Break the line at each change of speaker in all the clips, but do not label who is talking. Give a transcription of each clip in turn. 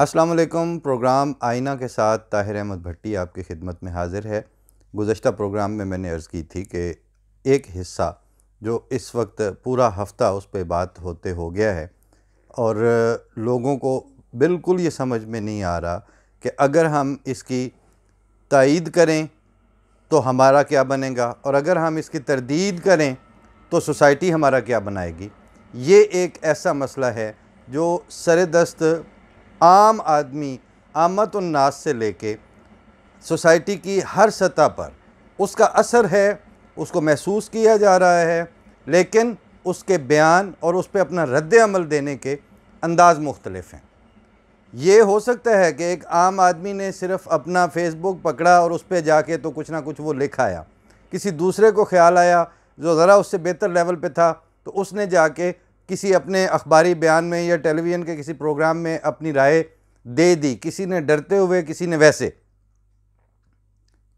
अस्सलाम वालेकुम। प्रोग्राम आईना के साथ ताहिर अहमद भट्टी आपकी खिदमत में हाज़िर है। गुज़श्ता प्रोग्राम में मैंने अर्ज़ की थी कि एक हिस्सा जो इस वक्त पूरा हफ़्ता उस पे बात होते हो गया है और लोगों को बिल्कुल ये समझ में नहीं आ रहा कि अगर हम इसकी तायीद करें तो हमारा क्या बनेगा और अगर हम इसकी तरदीद करें तो सोसाइटी हमारा क्या बनाएगी। ये एक ऐसा मसला है जो सरेदस्त आम आदमी आमत उन्नास से लेके सोसाइटी की हर सतह पर उसका असर है, उसको महसूस किया जा रहा है, लेकिन उसके बयान और उस पर अपना रद्द अमल देने के अंदाज़ मुख्तलिफ हैं। ये हो सकता है कि एक आम आदमी ने सिर्फ़ अपना फ़ेसबुक पकड़ा और उस पर जाके तो कुछ ना कुछ वो लिख आया। किसी दूसरे को ख़्याल आया जो ज़रा उससे बेहतर लेवल पे था तो उसने जाके किसी अपने अखबारी बयान में या टेलीविज़न के किसी प्रोग्राम में अपनी राय दे दी, किसी ने डरते हुए, किसी ने वैसे।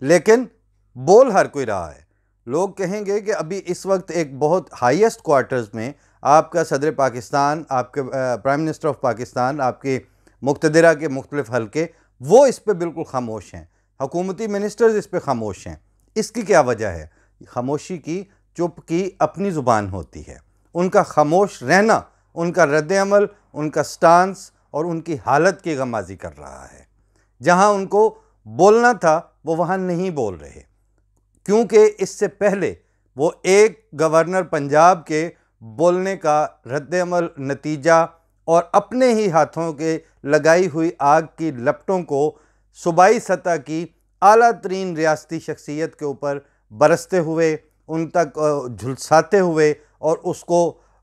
लेकिन बोल हर कोई रहा है। लोग कहेंगे कि अभी इस वक्त एक बहुत हाईएस्ट क्वार्टर्स में आपका सदर पाकिस्तान, आपके प्राइम मिनिस्टर ऑफ पाकिस्तान, आपके मुक़्तदिरा के मुख्तलिफ हलके, वो इस पर बिल्कुल खामोश हैं। हुकूमती मिनिस्टर्स इस पर खामोश हैं। इसकी क्या वजह है? खामोशी की, चुप की अपनी ज़ुबान होती है। उनका खामोश रहना उनका रद्द-ए-अमल, उनका स्टांस और उनकी हालत की गमाज़ी कर रहा है। जहाँ उनको बोलना था वो वहाँ नहीं बोल रहे, क्योंकि इससे पहले वो एक गवर्नर पंजाब के बोलने का रद्द-ए-अमल, नतीजा और अपने ही हाथों के लगाई हुई आग की लपटों को सूबाई सतह की आला तरीन रियासती शख्सियत के ऊपर बरसते हुए, उन तक झुलसाते हुए और उसको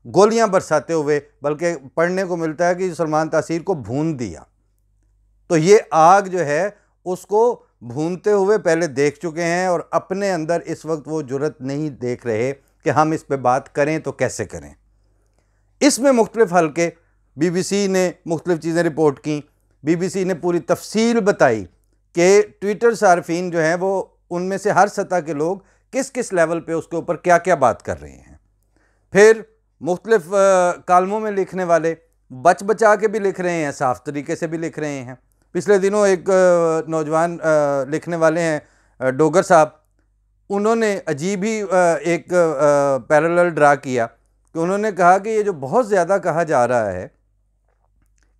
गोलियां बरसाते हुए, बल्कि पढ़ने को मिलता है कि सलमान तासीर को भून दिया। तो ये आग जो है उसको भूनते हुए पहले देख चुके हैं और अपने अंदर इस वक्त वो जुर्रत नहीं देख रहे कि हम इस पे बात करें तो कैसे करें। इसमें मुख्तलिफ हलके, BBC ने मुख्तलिफ चीज़ें रिपोर्ट की, BBC ने पूरी तफसील बताई कि ट्विटर सार्फिन जो हैं वो उनमें से हर सतह के लोग किस किस लेवल पे उसके ऊपर क्या क्या बात कर रहे हैं। फिर मुख्तलिफ कालमों में लिखने वाले बच बचा के भी लिख रहे हैं, साफ तरीके से भी लिख रहे हैं। पिछले दिनों एक नौजवान लिखने वाले हैं डोगर साहब, उन्होंने अजीब ही एक पैरेलल ड्रा किया कि उन्होंने कहा कि ये जो बहुत ज़्यादा कहा जा रहा है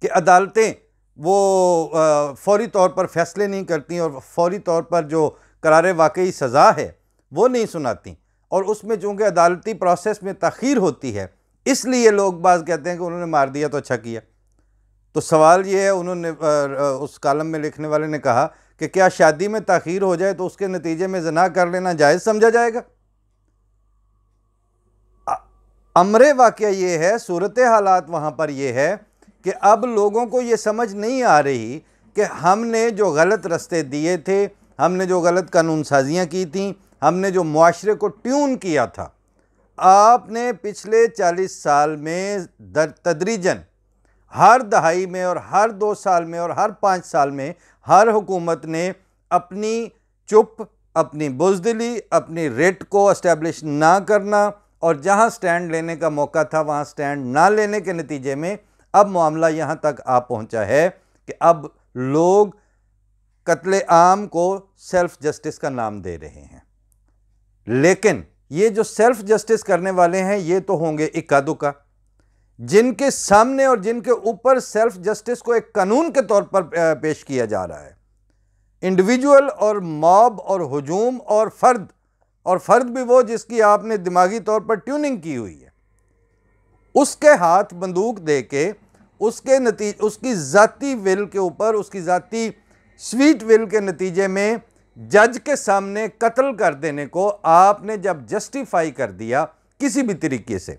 कि अदालतें वो फौरी तौर पर फैसले नहीं करती और फौरी तौर पर जो करारे वाकई सज़ा है वो नहीं सुनाती, और उसमें चूँकि अदालती प्रोसेस में तख़ीर होती है इसलिए लोग बाज़ कहते हैं कि उन्होंने मार दिया तो अच्छा किया। तो सवाल ये है, उन्होंने उस कालम में लिखने वाले ने कहा कि क्या शादी में ताख़ीर हो जाए तो उसके नतीजे में ज़िना कर लेना जायज़ समझा जाएगा? अमरे वाक़या ये है, सूरत हालात वहाँ पर ये है कि अब लोगों को ये समझ नहीं आ रही कि हमने जो गलत रास्ते दिए थे, हमने जो गलत कानून साजियाँ की थी, हमने जो मुआशरे को ट्यून किया था, आपने पिछले 40 साल में तदरीजन हर दहाई में और हर 2 साल में और हर 5 साल में हर हुकूमत ने अपनी चुप, अपनी बुज़दिली, अपनी रेट को इस्टेब्लिश ना करना और जहां स्टैंड लेने का मौका था वहां स्टैंड ना लेने के नतीजे में अब मामला यहां तक आ पहुंचा है कि अब लोग कत्ले आम को सेल्फ जस्टिस का नाम दे रहे हैं। लेकिन ये जो सेल्फ जस्टिस करने वाले हैं ये तो होंगे इक्का दुक्का, जिनके सामने और जिनके ऊपर सेल्फ जस्टिस को एक कानून के तौर पर पेश किया जा रहा है। इंडिविजुअल और मॉब और हुजूम और फर्द भी वो जिसकी आपने दिमागी तौर पर ट्यूनिंग की हुई है, उसके हाथ बंदूक दे के उसकी ज़ाती विल के ऊपर, उसकी ज़ाती स्वीट विल के नतीजे में जज के सामने कत्ल कर देने को आपने जब जस्टिफाई कर दिया किसी भी तरीके से,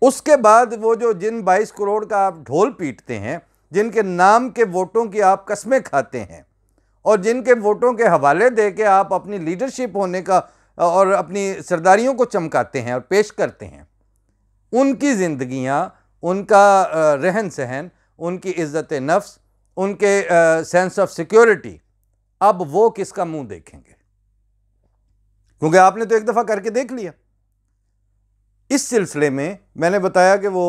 उसके बाद वो जो जिन 22 करोड़ का आप ढोल पीटते हैं, जिनके नाम के वोटों की आप कस्में खाते हैं और जिनके वोटों के हवाले दे के आप अपनी लीडरशिप होने का और अपनी सरदारियों को चमकाते हैं और पेश करते हैं, उनकी ज़िंदगियाँ, उनका रहन सहन, उनकी इज़्ज़त नफ्स, उनके सेंस ऑफ सिक्योरिटी, अब वो किसका मुंह देखेंगे? क्योंकि आपने तो एक दफ़ा करके देख लिया। इस सिलसिले में मैंने बताया कि वो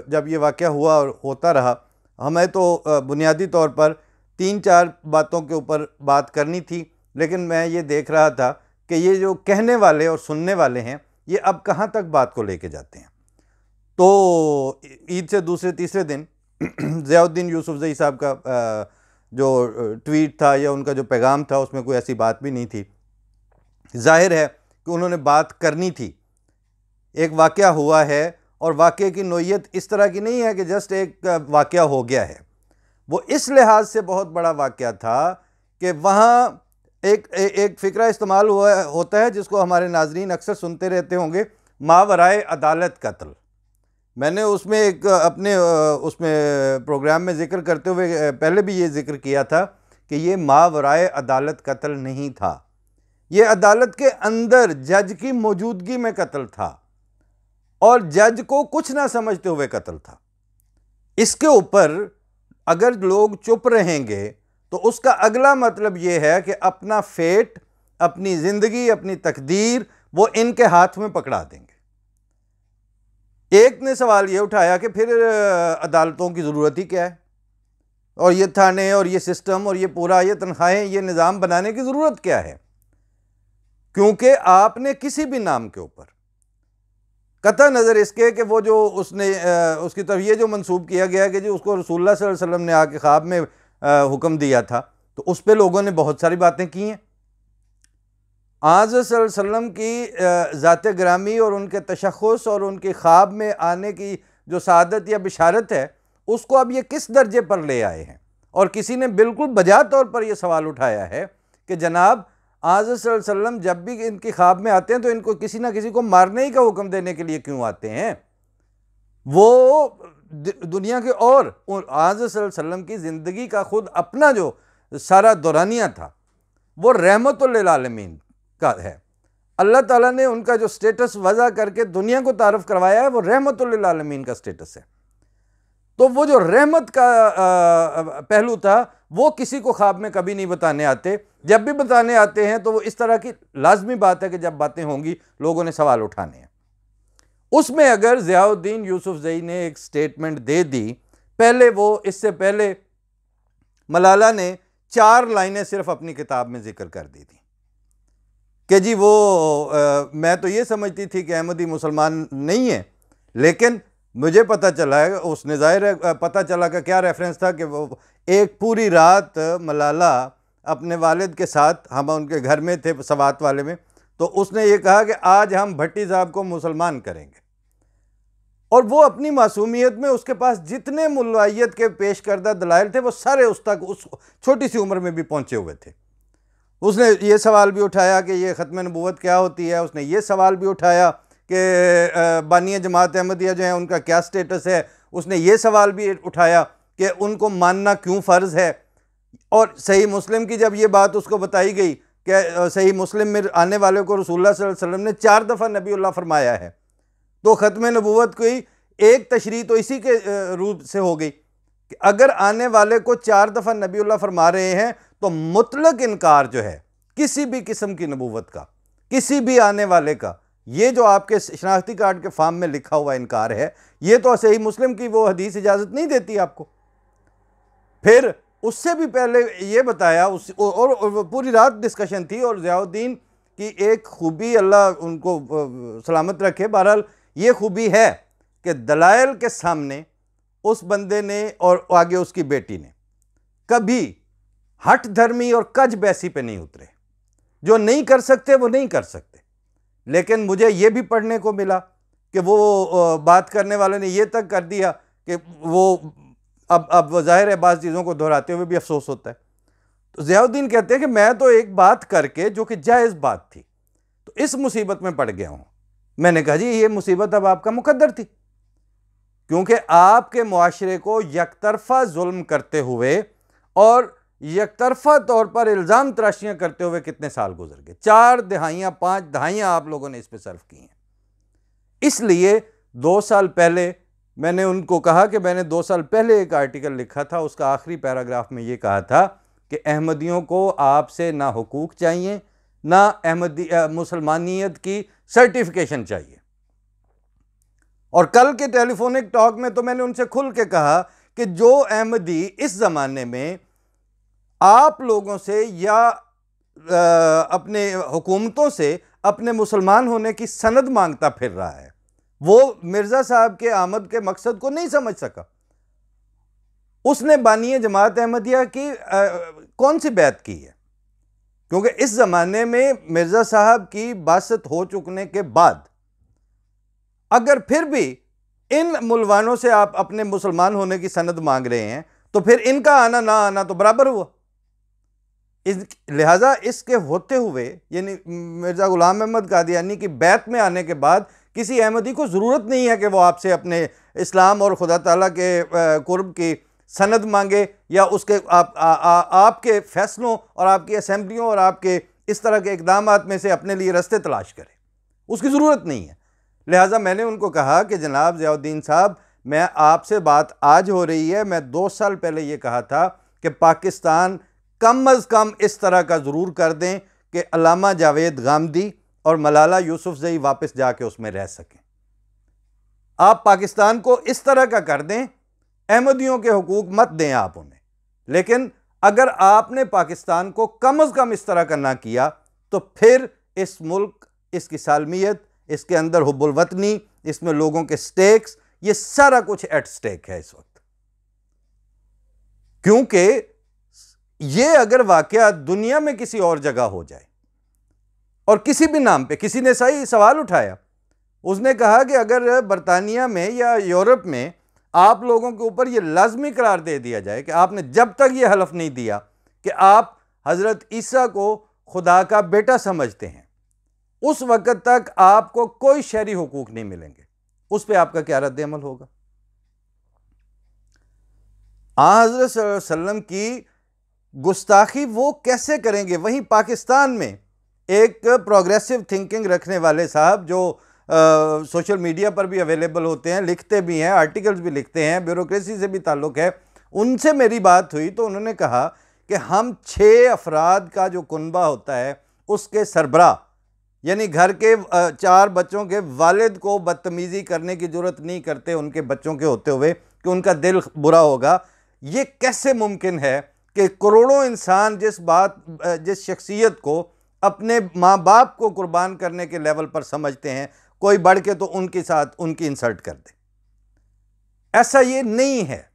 जब ये वाक़या हुआ और होता रहा हमें तो बुनियादी तौर पर 3-4 बातों के ऊपर बात करनी थी, लेकिन मैं ये देख रहा था कि ये जो कहने वाले और सुनने वाले हैं, ये अब कहाँ तक बात को लेके जाते हैं। तो ईद से दूसरे तीसरे दिन ज़ियाउद्दीन यूसुफ़ज़ई साहब का जो ट्वीट था या उनका जो पैगाम था, उसमें कोई ऐसी बात भी नहीं थी। ज़ाहिर है कि उन्होंने बात करनी थी। एक वाक़या हुआ है और वाक़ये की नोयत इस तरह की नहीं है कि जस्ट एक वाक़या हो गया है। वो इस लिहाज से बहुत बड़ा वाक़या था कि वहाँ एक फ़िक्रा इस्तेमाल हुआ होता है जिसको हमारे नाज़रीन अक्सर सुनते रहते होंगे, मावराए अदालत कत्ल। मैंने उसमें एक अपने उसमें प्रोग्राम में ज़िक्र करते हुए पहले भी ये ज़िक्र किया था कि ये मावराए अदालत कत्ल नहीं था। ये अदालत के अंदर जज की मौजूदगी में कत्ल था और जज को कुछ ना समझते हुए कत्ल था। इसके ऊपर अगर लोग चुप रहेंगे तो उसका अगला मतलब ये है कि अपना फेट, अपनी ज़िंदगी, अपनी तकदीर वो इनके हाथ में पकड़ा देंगे। एक ने सवाल ये उठाया कि फिर अदालतों की ज़रूरत ही क्या है, और ये थाने और ये सिस्टम और ये पूरा ये तनख्वाहें, ये निज़ाम बनाने की ज़रूरत क्या है? क्योंकि आपने किसी भी नाम के ऊपर कतई नज़र इसके कि वो जो उसने उसकी तरफ ये जो मंसूब किया गया कि जो उसको रसूलुल्लाह सल्लल्लाहु अलैहि वसल्लम ने आके ख्वाब में हुक्म दिया था, तो उस पर लोगों ने बहुत सारी बातें की हैं। आज़ सल्लल्लाहु अलैहि वसल्लम की ज़ात ग्रामी और उनके तशख़्ख़ुस और उनके ख्वाब में आने की जो सादत या बिशारत है, उसको अब ये किस दर्जे पर ले आए हैं। और किसी ने बिल्कुल बजा तौर पर यह सवाल उठाया है कि जनाब आज़ सल्लल्लाहु अलैहि वसल्लम जब भी इनकी ख्वाब में आते हैं तो इनको किसी ना किसी को मारने ही का हुक्म देने के लिए क्यों आते हैं? वो दुनिया के और आज़ सल्लल्लाहु अलैहि वसल्लम की ज़िंदगी का खुद अपना जो सारा दौरानिया था वो रहमतुल आलमीन का है। अल्लाह ताला ने उनका जो स्टेटस वज़ा करके दुनिया को तारफ़ करवाया है वो रहमतुल आलमीन का स्टेटस है। तो वो जो रहमत का पहलू था वो किसी को ख्वाब में कभी नहीं बताने आते। जब भी बताने आते हैं तो वो इस तरह की लाजमी बात है कि जब बातें होंगी लोगों ने सवाल उठाने हैं। उसमें अगर ज़ियाउद्दीन यूसुफ़ज़ई ने एक स्टेटमेंट दे दी, पहले वो इससे पहले मलाला ने 4 लाइनें सिर्फ अपनी किताब में जिक्र कर दी थी कि जी वो मैं तो ये समझती थी कि अहमदी मुसलमान नहीं है, लेकिन मुझे पता चला है, उसने ज़ाहिर है पता चला कि क्या रेफरेंस था कि वो एक पूरी रात मलाला अपने वालिद के साथ, हम उनके घर में थे सवात वाले में, तो उसने ये कहा कि आज हम भट्टी साहब को मुसलमान करेंगे। और वो अपनी मासूमियत में उसके पास जितने मुल्लायत के पेश करदा दलाइल थे वो सारे उस तक उस छोटी सी उम्र में भी पहुँचे हुए थे। उसने ये सवाल भी उठाया कि ये ख़त्म नबूवत क्या होती है, उसने ये सवाल भी उठाया कि बानिया जमात अहमदिया जो है उनका क्या स्टेटस है, उसने ये सवाल भी उठाया कि उनको मानना क्यों फ़र्ज़ है। और सही मुस्लिम की जब ये बात उसको बताई गई कि सही मुस्लिम में आने वाले को रसूलुल्लाह सल्लल्लाहु अलैहि वसल्लम ने 4 दफ़ा नबीउल्लाह फरमाया है, तो ख़त्म नबूवत की एक तशरीह तो इसी के रूप से हो गई कि अगर आने वाले को 4 दफ़ा नबीउल्लाह फरमा रहे हैं तो मुतलक इनकार जो है किसी भी किस्म की नबूवत का, किसी भी आने वाले का, ये जो आपके शनाख्ती कार्ड के फार्म में लिखा हुआ इनकार है, ये तो सही मुस्लिम की वो हदीस इजाज़त नहीं देती आपको। फिर उससे भी पहले ये बताया और पूरी रात डिस्कशन थी। और ज़ियाउद्दीन की एक खूबी, अल्लाह उनको सलामत रखे, बहरहाल ये खूबी है कि दलाइल के सामने उस बंदे ने और आगे उसकी बेटी ने कभी हठ धर्मी और कज बैसी पे नहीं उतरे। जो नहीं कर सकते वो नहीं कर सकते। लेकिन मुझे ये भी पढ़ने को मिला कि वो बात करने वाले ने ये तक कर दिया कि वो अब ज़ाहिर है बाज़ चीज़ों को दोहराते हुए भी अफसोस होता है। तो ज़ियाउद्दीन कहते हैं कि मैं तो एक बात करके जो कि जायज़ बात थी तो इस मुसीबत में पड़ गया हूँ। मैंने कहा जी ये मुसीबत अब आपका मुकद्दर थी, क्योंकि आपके मुआशरे को यकतरफा जुल्म करते हुए और यकतरफा तौर पर इल्ज़ाम तराशियाँ करते हुए कितने साल गुजर गए। 4 दहाइयाँ 5 दहाइयाँ आप लोगों ने इस पर सर्व की हैं। इसलिए 2 साल पहले मैंने उनको कहा कि मैंने 2 साल पहले एक आर्टिकल लिखा था, उसका आखिरी पैराग्राफ में ये कहा था कि अहमदियों को आपसे ना हुकूक चाहिए ना अहमदी मुसलमानियत की सर्टिफिकेशन चाहिए। और कल के टेलीफोनिक टॉक में तो मैंने उनसे खुल के कहा कि जो अहमदी इस ज़माने में आप लोगों से या अपने हुकूमतों से अपने मुसलमान होने की सनद मांगता फिर रहा है, वो मिर्ज़ा साहब के आमद के मकसद को नहीं समझ सका। उसने बानिए जमात अहमदिया की कौन सी बैत की है? क्योंकि इस ज़माने में मिर्ज़ा साहब की बासत हो चुकने के बाद अगर फिर भी इन मुलवानों से आप अपने मुसलमान होने की सनद मांग रहे हैं, तो फिर इनका आना ना आना तो बराबर हुआ। लिहाजा इसके होते हुए, यानी मिर्ज़ा गुलाम अहमद कादियानी की बैत में आने के बाद किसी अहमदी को ज़रूरत नहीं है कि वो आपसे अपने इस्लाम और खुदा ताला के कुर्ब की सनद मांगे या उसके आपके फैसलों और आपकी असम्बलियों और आपके इस तरह के इकदामात में से अपने लिए रास्ते तलाश करे। उसकी ज़रूरत नहीं है। लिहाजा मैंने उनको कहा कि जनाब ज़ियाउद्दीन साहब, मैं आपसे बात आज हो रही है, मैं 2 साल पहले ये कहा था कि पाकिस्तान कम अज़ कम इस तरह का ज़रूर कर दें कि अल्लामा जावेद गामदी और मलाला यूसुफजई वापस जाके उसमें रह सकें। आप पाकिस्तान को इस तरह का कर दें, अहमदियों के हुकूक मत दें आप उन्हें, लेकिन अगर आपने पाकिस्तान को कम अज़ कम इस तरह का ना किया तो फिर इस मुल्क, इसकी सालमियत, इसके अंदर हुब्बुल वतनी, इसमें लोगों के स्टेक्स, ये सारा कुछ एट स्टेक है इस वक्त। क्योंकि ये अगर वाकया दुनिया में किसी और जगह हो जाए और किसी भी नाम पे, किसी ने सही सवाल उठाया, उसने कहा कि अगर बरतानिया में या यूरोप में आप लोगों के ऊपर ये लाजमी करार दे दिया जाए कि आपने जब तक ये हलफ नहीं दिया कि आप हज़रत ईसा को खुदा का बेटा समझते हैं, उस वक़्त तक आपको कोई शहरी हुकूक नहीं मिलेंगे, उस पर आपका क्या रद्द अमल होगा? हज़रत सल्लल्लाहु अलैहि वसल्लम की गुस्ताखी वो कैसे करेंगे? वहीं पाकिस्तान में एक प्रोग्रेसिव थिंकिंग रखने वाले साहब जो सोशल मीडिया पर भी अवेलेबल होते हैं, लिखते भी हैं, आर्टिकल्स भी लिखते हैं, ब्यूरोक्रेसी से भी ताल्लुक़ है, उनसे मेरी बात हुई तो उन्होंने कहा कि हम 6 अफराद का जो कुनबा होता है उसके सरबरा, यानी घर के 4 बच्चों के वालिद को बदतमीज़ी करने की ज़रूरत नहीं करते उनके बच्चों के होते हुए कि उनका दिल बुरा होगा। ये कैसे मुमकिन है कि करोड़ों इंसान जिस शख्सियत को अपने माँ बाप को कुर्बान करने के लेवल पर समझते हैं, कोई बढ़ के तो उनके साथ उनकी इंसल्ट कर दे? ऐसा ये नहीं है,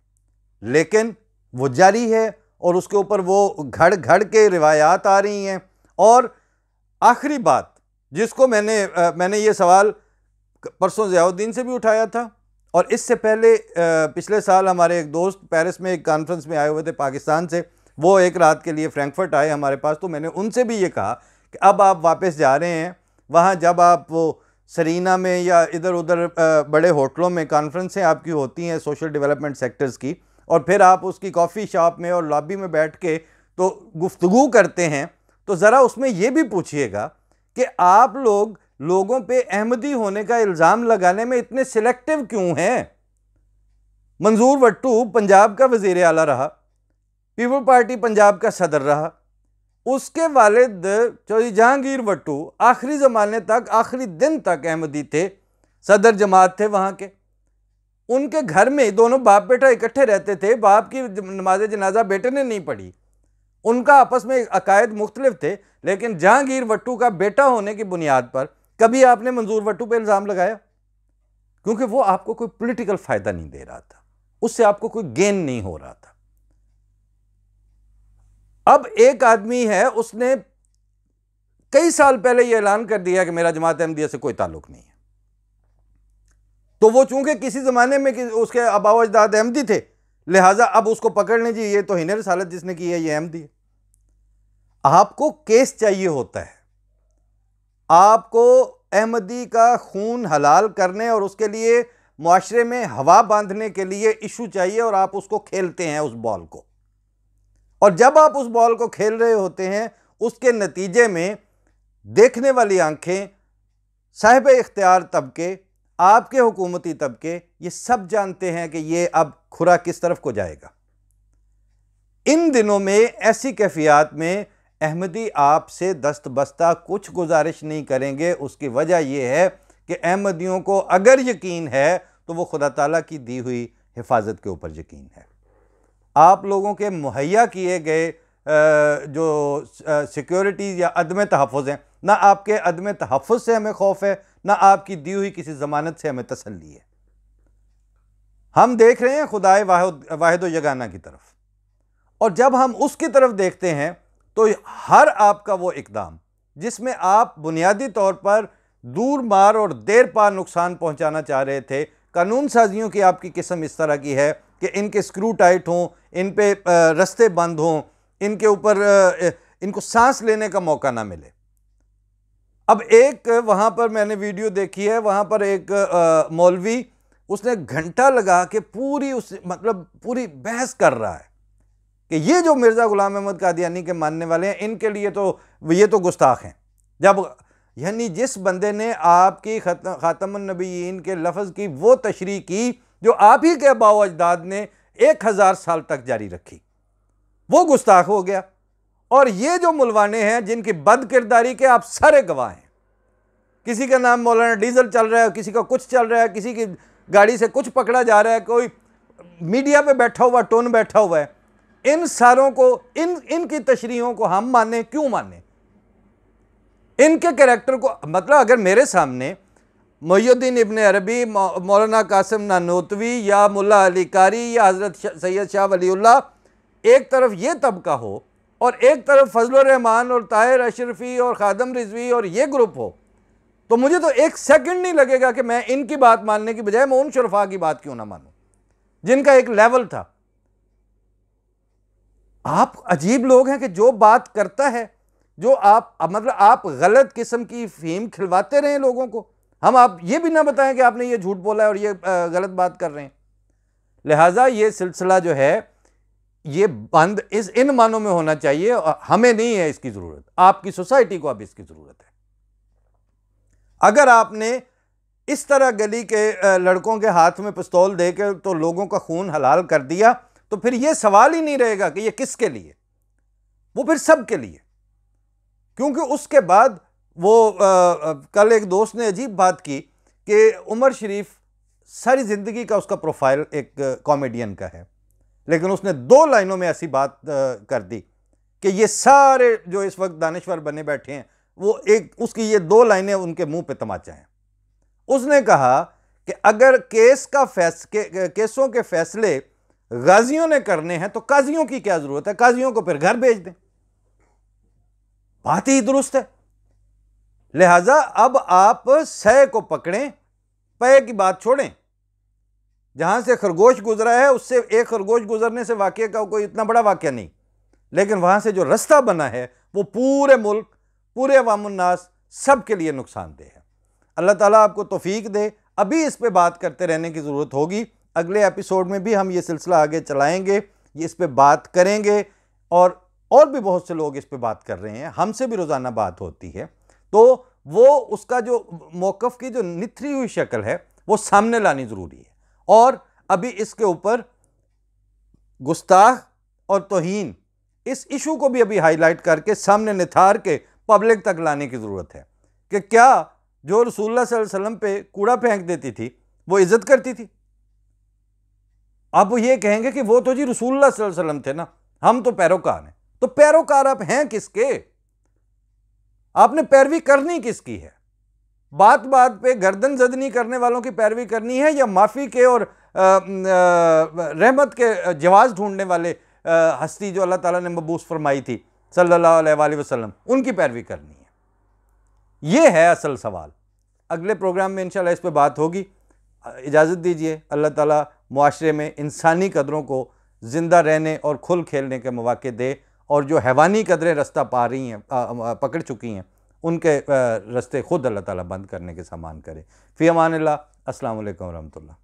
लेकिन वो जारी है और उसके ऊपर वो घड़ घड़ के रिवायात आ रही हैं। और आखिरी बात जिसको मैंने ये सवाल परसों ज़ियाउद्दीन से भी उठाया था और इससे पहले पिछले साल हमारे एक दोस्त पेरिस में एक कॉन्फ्रेंस में आए हुए थे पाकिस्तान से, वो एक रात के लिए फ्रैंकफर्ट आए हमारे पास, तो मैंने उनसे भी ये कहा कि अब आप वापस जा रहे हैं वहाँ, जब आप वो सरीना में या इधर उधर बड़े होटलों में कॉन्फ्रेंसें आपकी होती हैं सोशल डेवलपमेंट सेक्टर्स की, और फिर आप उसकी कॉफ़ी शॉप में और लॉबी में बैठ के तो गुफ्तगू करते हैं, तो ज़रा उसमें ये भी पूछिएगा कि आप लोगों पे अहमदी होने का इल्ज़ाम लगाने में इतने सिलेक्टिव क्यों हैं? मंजूर वट्टू पंजाब का वज़ीर आला रहा, पीपल पार्टी पंजाब का सदर रहा, उसके वालिद चौधरी जहांगीर वट्टू आखिरी ज़माने तक, आखिरी दिन तक अहमदी थे, सदर जमात थे वहाँ के। उनके घर में दोनों बाप बेटा इकट्ठे रहते थे, बाप की नमाज जनाजा बेटे ने नहीं पढ़ी, उनका आपस में अकायद मुख्तलिफ थे, लेकिन जहांगीर वट्टू का बेटा होने की बुनियाद पर कभी आपने मंजूर वट्टू पर इल्ज़ाम लगाया? क्योंकि वो आपको कोई पॉलिटिकल फ़ायदा नहीं दे रहा था, उससे आपको कोई गेन नहीं हो रहा था। अब एक आदमी है, उसने कई साल पहले यह ऐलान कर दिया कि मेरा जमात अहमदिया से कोई ताल्लुक नहीं है, तो वो चूंकि किसी ज़माने में उसके आबाओ अजदाद अहमदी थे, लिहाजा अब उसको पकड़ लें, जी ये तो हिन रसालत जिसने की है ये अहमदी है। आपको केस चाहिए होता है, आपको अहमदी का खून हलाल करने और उसके लिए मुआशरे में हवा बांधने के लिए इशू चाहिए, और आप उसको खेलते हैं उस बॉल को, और जब आप उस बॉल को खेल रहे होते हैं उसके नतीजे में देखने वाली आंखें, साहिब इख्तियार तबके, आपके हुकूमती तबके, ये सब जानते हैं कि ये अब खुरा किस तरफ को जाएगा। इन दिनों में ऐसी कैफियत में अहमदी आपसे दस्तबस्ता कुछ गुजारिश नहीं करेंगे। उसकी वजह यह है कि अहमदियों को अगर यकीन है तो वो खुदा ताला की दी हुई हिफाजत के ऊपर यकीन है। आप लोगों के मुहैया किए गए जो सिक्योरिटीज़ या अदम तहफ़्फ़ुज़ हैं, ना आपके अदम तहफ़्फ़ुज़ से हमें खौफ है, ना आपकी दी हुई किसी ज़मानत से हमें तसल्ली है। हम देख रहे हैं खुदाए वाहिद व यगाना की तरफ, और जब हम उसकी तरफ देखते हैं तो हर आपका वो इक़दाम जिसमें आप बुनियादी तौर पर दूर मार और देर पार नुकसान पहुंचाना चाह रहे थे, कानून साजियों की आपकी किस्म इस तरह की है कि इनके स्क्रू टाइट हों, इन पे रस्ते बंद हों, इनके ऊपर इनको सांस लेने का मौका ना मिले। अब एक वहाँ पर मैंने वीडियो देखी है, वहाँ पर एक मौलवी उसने घंटा लगा के पूरी बहस कर रहा है कि ये जो मिर्ज़ा ग़ुलाम अहमद कादियानी के मानने वाले हैं, इनके लिए तो ये तो गुस्ताख हैं। जब यानी जिस बंदे ने आपकी ख़ातमुन नबीयीन के लफ्ज़ की वो तशरीह की जो आप ही के आबा व अजदाद ने 1000 साल तक जारी रखी, वो गुस्ताख हो गया। और ये जो मुलवाने हैं जिनकी बदकिरदारी के आप सारे गवाह हैं, किसी का नाम मौलाना डीजल चल रहा है, किसी का कुछ चल रहा है, किसी की गाड़ी से कुछ पकड़ा जा रहा है, कोई मीडिया पे बैठा हुआ टोन बैठा हुआ है। इन सारों को इनकी तशरीहों को हम माने, क्यों माने? इनके कैरेक्टर को, मतलब अगर मेरे सामने मुहियुद्दीन इब्न अरबी, मौलाना कासिम नानोतवी या मुल्ला अली कारी या हज़रत सैयद शाह वलीउल्लाह, एक तरफ ये तबका हो और एक तरफ फजलुर रहमान और ताहिर अशरफी और खादम रिजवी और ये ग्रुप हो, तो मुझे तो एक सेकंड नहीं लगेगा कि मैं इनकी बात मानने की बजाय मैं उन शुरफा की बात क्यों ना मानूं जिनका एक लेवल था। आप अजीब लोग हैं कि जो बात करता है, जो आप गलत किस्म की फीम खिलवाते रहे लोगों को, हम आप ये भी ना बताएं कि आपने ये झूठ बोला है और ये गलत बात कर रहे हैं। लिहाजा ये सिलसिला जो है ये बंद इन मानों में होना चाहिए। हमें नहीं है इसकी ज़रूरत, आपकी सोसाइटी को अब इसकी ज़रूरत है। अगर आपने इस तरह गली के लड़कों के हाथ में पिस्तौल देकर तो लोगों का खून हलाल कर दिया, तो फिर यह सवाल ही नहीं रहेगा कि यह किसके लिए, वो फिर सबके लिए। क्योंकि उसके बाद वो कल एक दोस्त ने अजीब बात की कि उमर शरीफ सारी ज़िंदगी का उसका प्रोफाइल एक कॉमेडियन का है, लेकिन उसने 2 लाइनों में ऐसी बात कर दी कि ये सारे जो इस वक्त दानिश्वर बने बैठे हैं, वो उसकी ये 2 लाइनें उनके मुंह पे तमाचा हैं। उसने कहा कि अगर केसों के फैसले गाजियों ने करने हैं तो काजियों की क्या जरूरत है, काजियों को फिर घर भेज दें। बात ही दुरुस्त है। लिहाजा अब आप सह को पकड़ें, पे की बात छोड़ें। जहां से खरगोश गुजरा है उससे एक खरगोश गुजरने से वाकये का कोई इतना बड़ा वाकया नहीं, लेकिन वहां से जो रास्ता बना है वो पूरे मुल्क, पूरे अवामुन्नास सब के लिए नुकसानदेह है। अल्लाह ताला आपको तौफीक दे। अभी इस पे बात करते रहने की ज़रूरत होगी। अगले एपिसोड में भी हम ये सिलसिला आगे चलाएंगे, ये इस पे बात करेंगे, और भी बहुत से लोग इस पे बात कर रहे हैं, हमसे भी रोज़ाना बात होती है। तो वो उसका जो मौक़िफ़ की जो निथरी हुई शक्ल है वो सामने लानी ज़रूरी है। और अभी इसके ऊपर गुस्ताख और तौहीन, इस इशू को भी अभी हाईलाइट करके सामने निथार के पब्लिक तक लाने की ज़रूरत है कि क्या जो रसूलुल्लाह सल्लल्लाहु अलैहि वसल्लम पे कूड़ा फेंक देती थी वो इज़्ज़त करती थी? अब वो ये कहेंगे कि वो तो जी रसूलुल्लाह सल्लल्लाहु अलैहि वसल्लम थे ना, हम तो पैरोकार हैं। तो पैरोकार आप हैं किसके? आपने पैरवी करनी किसकी है? बात बात पे गर्दन जदनी करने वालों की पैरवी करनी है, या माफ़ी के और रहमत के जवाज़ ढूंढने वाले हस्ती जो अल्लाह ताला ने मबूस फरमाई थी सल्लल्लाहु अलैहि वसल्लम, उनकी पैरवी करनी है? ये है असल सवाल। अगले प्रोग्राम में इंशाल्लाह इस पे बात होगी। इजाज़त दीजिए। अल्लाह ताला मुआशरे में इंसानी कदरों को ज़िंदा रहने और खुल खेलने के मौके दे, और जो हैवानी कदरें रास्ता पा रही हैं, पकड़ चुकी हैं, उनके रास्ते खुद अल्लाह ताला बंद करने के सामान करे। फ़ी अमानिल्लाह। अस्सलामु अलैकुम व रहमतुल्लाह।